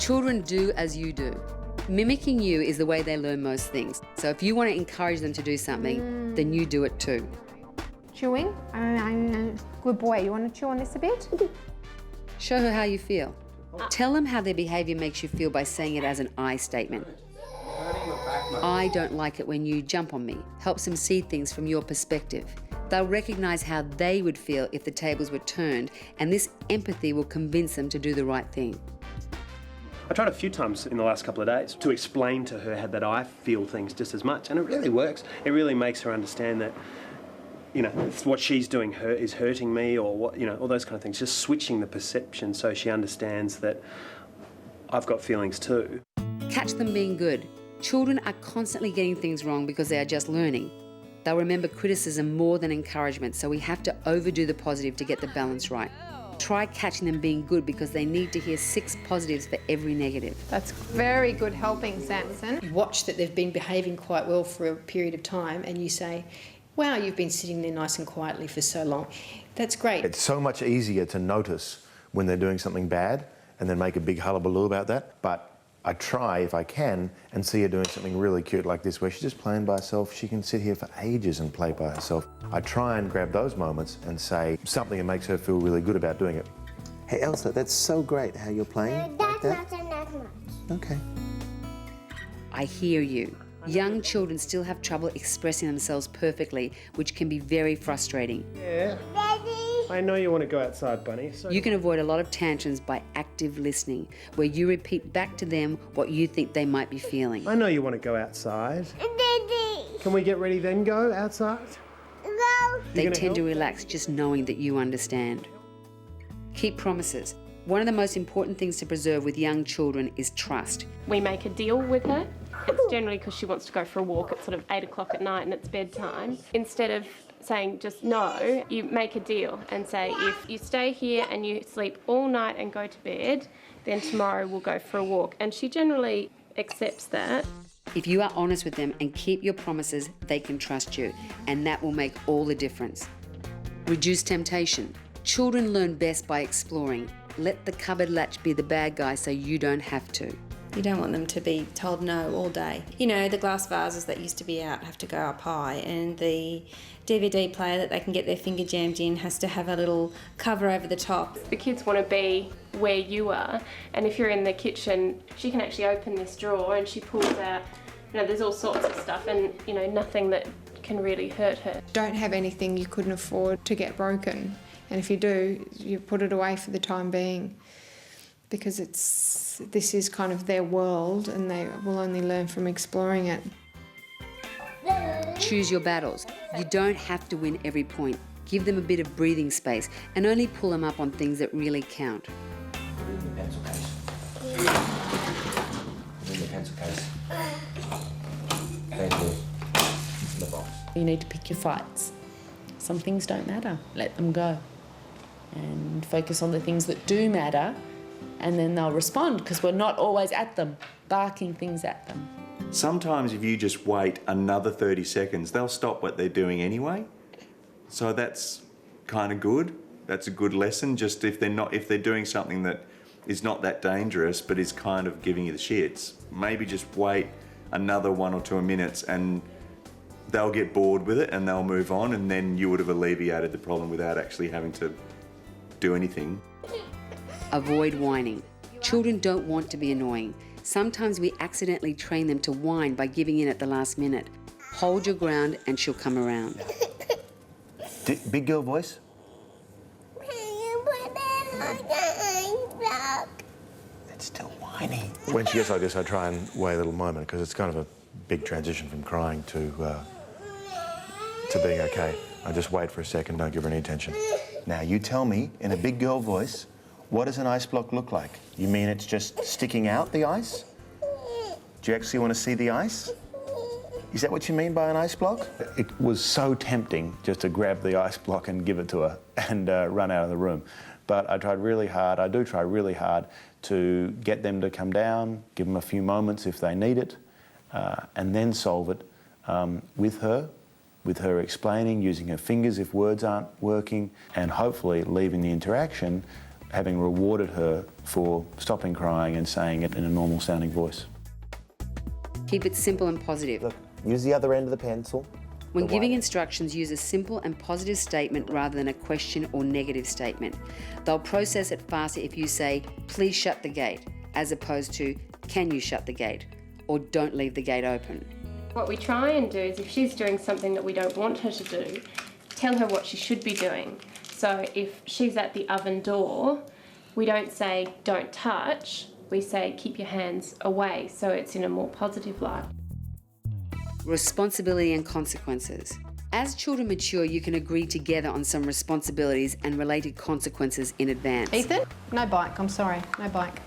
Children do as you do. Mimicking you is the way they learn most things. So if you want to encourage them to do something, then you do it too. Chewing. Good boy. You want to chew on this a bit? Show her how you feel. Tell them how their behaviour makes you feel by saying it as an I statement. I don't like it when you jump on me. Helps them see things from your perspective. They'll recognise how they would feel if the tables were turned, and this empathy will convince them to do the right thing. I tried a few times in the last couple of days to explain to her that I feel things just as much, and it really works. It really makes her understand that, you know, what she's doing is hurting me, or what, you know, all those kind of things. Just switching the perception so she understands that I've got feelings too. Catch them being good. Children are constantly getting things wrong because they are just learning. They'll remember criticism more than encouragement, so we have to overdo the positive to get the balance right. Try catching them being good because they need to hear 6 positives for every negative. That's very good helping, Samson. You watch that they've been behaving quite well for a period of time and you say, wow, you've been sitting there nice and quietly for so long. That's great. It's so much easier to notice when they're doing something bad and then make a big hullabaloo about that. But I try, if I can, and see her doing something really cute like this, where she's just playing by herself. She can sit here for ages and play by herself. I try and grab those moments and say something that makes her feel really good about doing it. Hey, Elsa, that's so great how you're playing like that. Not much. Okay. I hear you. Young children still have trouble expressing themselves perfectly, which can be very frustrating. Yeah. Daddy. I know you want to go outside, Bunny. So You can avoid a lot of tantrums by active listening, where you repeat back to them what you think they might be feeling. I know you want to go outside. Daddy. Can we get ready then go outside? No. They gonna tend to help? relax just knowing that you understand. Keep promises. One of the most important things to preserve with young children is trust. We make a deal with her. It's generally because she wants to go for a walk at sort of 8 o'clock at night and it's bedtime. Instead of saying just no, you make a deal and say, if you stay here and you sleep all night and go to bed, then tomorrow we'll go for a walk. And she generally accepts that. If you are honest with them and keep your promises, they can trust you, and that will make all the difference. Reduce temptation. Children learn best by exploring. Let the cupboard latch be the bad guy so you don't have to. You don't want them to be told no all day. You know, the glass vases that used to be out have to go up high, and the DVD player that they can get their finger jammed in has to have a little cover over the top. The kids want to be where you are, and if you're in the kitchen, she can actually open this drawer and she pulls out, you know, there's all sorts of stuff and, you know, nothing that can really hurt her. Don't have anything you couldn't afford to get broken. And if you do, you put it away for the time being, because this is kind of their world and they will only learn from exploring it. Choose your battles. You don't have to win every point. Give them a bit of breathing space and only pull them up on things that really count. In the pencil case. In the pencil case. And in the box. You need to pick your fights. Some things don't matter. Let them go. And focus on the things that do matter, and then they'll respond, because we're not always at them, barking things at them. Sometimes if you just wait another 30 seconds, they'll stop what they're doing anyway. So that's kind of good. That's a good lesson, just if they're doing something that is not that dangerous but is kind of giving you the shits. Maybe just wait another 1 or 2 minutes and they'll get bored with it and they'll move on, and then you would have alleviated the problem without actually having to do anything. Avoid whining. Children don't want to be annoying. Sometimes we accidentally train them to whine by giving in at the last minute. Hold your ground and she'll come around. Big girl voice? It's still whiny. When she gets like this, I try and wait a little moment, because it's kind of a big transition from crying to being okay. I just wait for a second, don't give her any attention. Now, you tell me, in a big girl voice, what does an ice block look like? You mean it's just sticking out, the ice? Do you actually want to see the ice? Is that what you mean by an ice block? It was so tempting just to grab the ice block and give it to her and run out of the room. But I tried really hard, I do try really hard to get them to come down, give them a few moments if they need it, and then solve it with her explaining, using her fingers if words aren't working, and hopefully leaving the interaction having rewarded her for stopping crying and saying it in a normal sounding voice. Keep it simple and positive. Look, use the other end of the pencil. When The giving white. instructions, use a simple and positive statement rather than a question or negative statement. They'll process it faster if you say, please shut the gate, as opposed to, can you shut the gate, or don't leave the gate open. What we try and do is if she's doing something that we don't want her to do, tell her what she should be doing. So if she's at the oven door, we don't say don't touch, we say keep your hands away, so it's in a more positive light. Responsibility and consequences. As children mature, you can agree together on some responsibilities and related consequences in advance. Ethan? No bike, I'm sorry, no bike.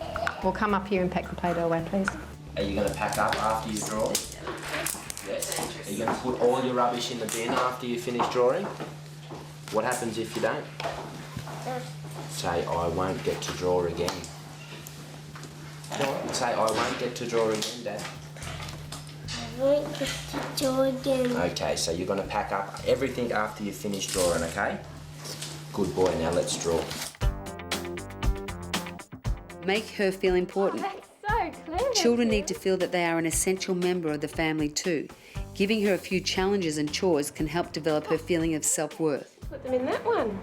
We'll come up here and pack the Play-Doh away, please. Are you going to pack up after you draw? Yes. Are you going to put all your rubbish in the bin after you finish drawing? What happens if you don't? Say, I won't get to draw again. Say, I won't get to draw again, Dad. I won't get to draw again. Okay, so you're going to pack up everything after you finish drawing, okay? Good boy, now let's draw. Make her feel important. That's so clever. Children need to feel that they are an essential member of the family too. Giving her a few challenges and chores can help develop her feeling of self-worth. Put them in that one.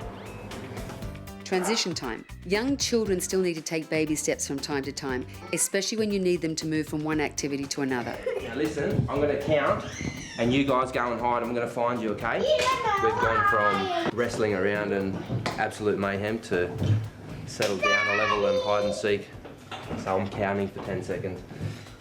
Transition time. Young children still need to take baby steps from time to time, especially when you need them to move from one activity to another. Now listen, I'm going to count and you guys go and hide. I'm going to find you, okay? We've gone from wrestling around and absolute mayhem to settle down a level and hide and seek. So I'm counting for 10 seconds.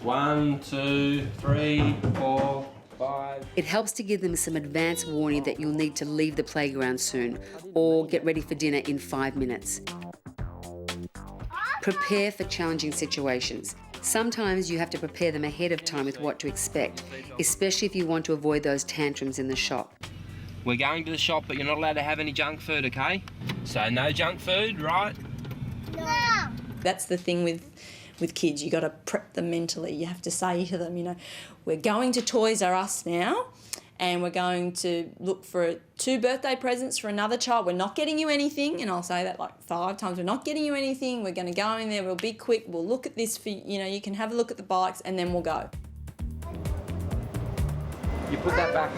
1, 2, 3, 4, 5. It helps to give them some advance warning that you'll need to leave the playground soon or get ready for dinner in 5 minutes. Prepare for challenging situations. Sometimes you have to prepare them ahead of time with what to expect, especially if you want to avoid those tantrums in the shop. We're going to the shop, but you're not allowed to have any junk food, okay? So no junk food, right? No. That's the thing with kids, you got to prep them mentally. You have to say to them, you know, we're going to Toys R Us now and we're going to look for 2 birthday presents for another child. We're not getting you anything, and I'll say that like 5 times. We're not getting you anything. We're going to go in there, we'll be quick, we'll look at this for, you know, you can have a look at the bikes and then we'll go. You put that back.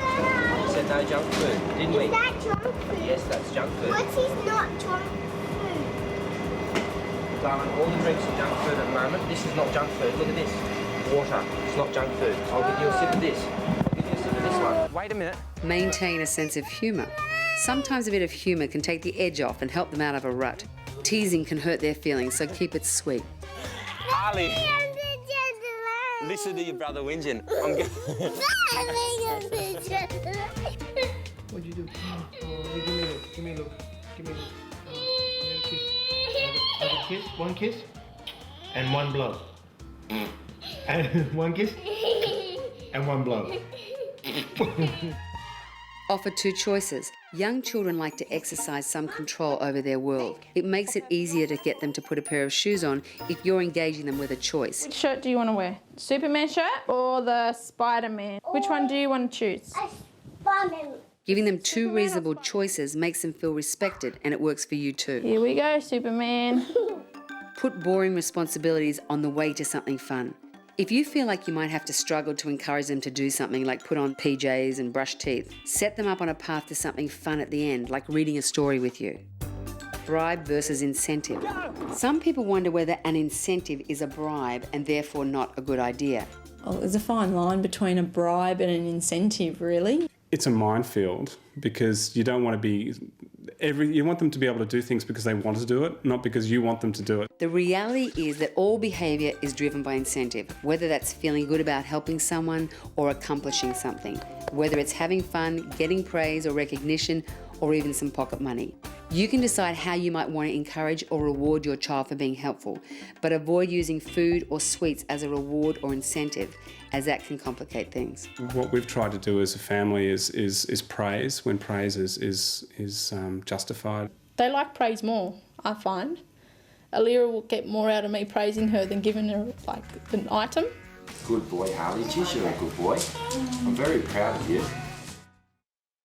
You said no junk food, didn't we? Is that junk food? Yes, that's junk food. What is not junk food? Darling, all the drinks are junk food at the moment. This is not junk food. Look at this. Water. It's not junk food. I'll give you a sip of this. I'll give you a sip of this one. Wait a minute. Maintain a sense of humour. Sometimes a bit of humour can take the edge off and help them out of a rut. Teasing can hurt their feelings, so keep it sweet. Harley, listen to your brother whinging. I'm going. What'd you do? Oh, give me a look. Give me a look. Have a kiss. One kiss. And one blow. And one kiss. And one blow. Offer 2 choices. Young children like to exercise some control over their world. It makes it easier to get them to put a pair of shoes on if you're engaging them with a choice. Which shirt do you want to wear? Superman shirt or the Spider-Man? Which one do you want to choose? Spider-Man. Giving them 2 reasonable choices makes them feel respected, and it works for you too. Here we go, Superman. Put boring responsibilities on the way to something fun. If you feel like you might have to struggle to encourage them to do something like put on PJs and brush teeth, set them up on a path to something fun at the end, like reading a story with you. Bribe versus incentive. Some people wonder whether an incentive is a bribe and therefore not a good idea. Well, there's a fine line between a bribe and an incentive, really. It's a minefield because you don't want to be... You want them to be able to do things because they want to do it, not because you want them to do it. The reality is that all behaviour is driven by incentive, whether that's feeling good about helping someone or accomplishing something, whether it's having fun, getting praise or recognition, or even some pocket money. You can decide how you might want to encourage or reward your child for being helpful, but avoid using food or sweets as a reward or incentive, as that can complicate things. What we've tried to do as a family is praise when praise is justified. They like praise more, I find. Alira will get more out of me praising her than giving her like an item. Good boy, Harley. Geez, you're a good boy. I'm very proud of you.